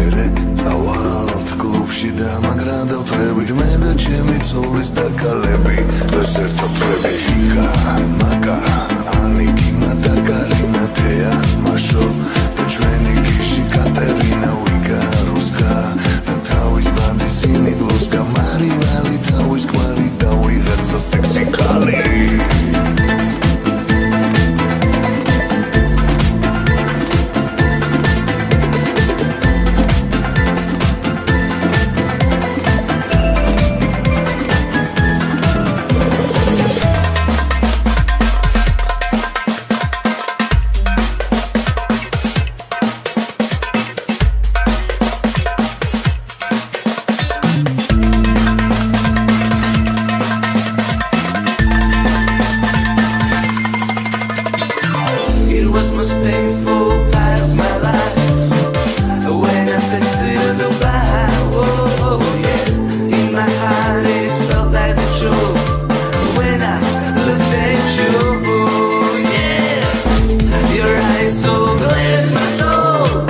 მერე წავალთ კლუბში და მაგრა დავთრებით მე და ჩემი ცოლის და კალები ეს ერთობები იკა მაკა ანიკი მატაკარინა თეა მაშო და ჩვენი გიში კატერინა ვიკა რუსკა და თავის ბანდის სინი ბლუსკა მარინალი თავის კვარი და ვიღაცა სექსი კალი Most painful part of my life when I said to you goodbye. Oh yeah, in my heart it felt like the truth when I looked at you. Yeah, your eyes so glad my soul.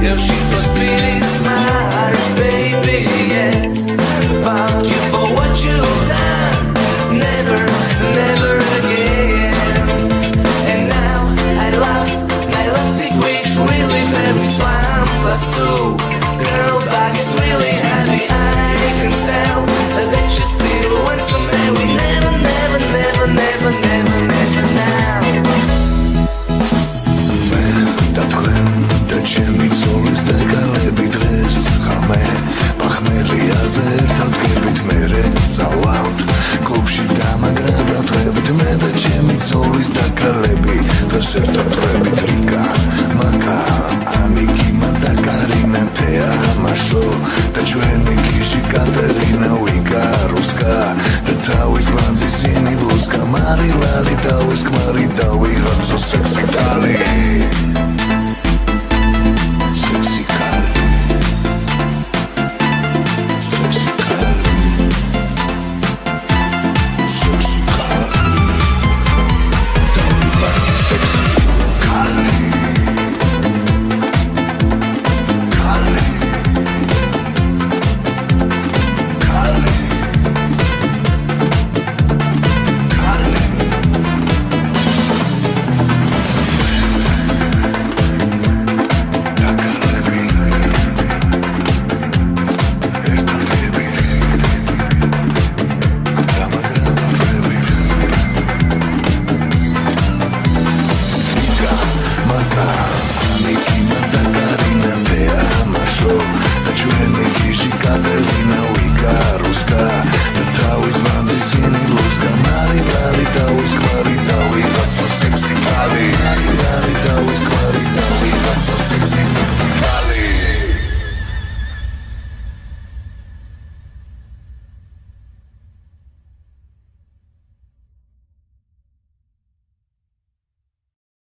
Your shit was pretty smart, baby. Yeah, thank you for what you've done. Never, never again. And now I love my lipstick, which really made me smile. But so, girl, body's really heavy. I can tell that you still want some me. We never, never, never, never, never, never now. Da თქვენ და ჩემი ცოლის და კალები დღეს ხამე პახმელიაზე ერთად გებით მერე წავალთ კლუბში და მაგრა დავთრებით მე და ჩემი ცოლის და კალები დღეს ერთად ვთრებით რიკა მაკა ანიკი მატაკარინა თეა მაშო და ჩვენი გიში კატერინა ვიკა რუსკა და თავის ბანძის სინი ბლუსკა მარილალი თავის ქმარი და ვიღაცა სექსი კალი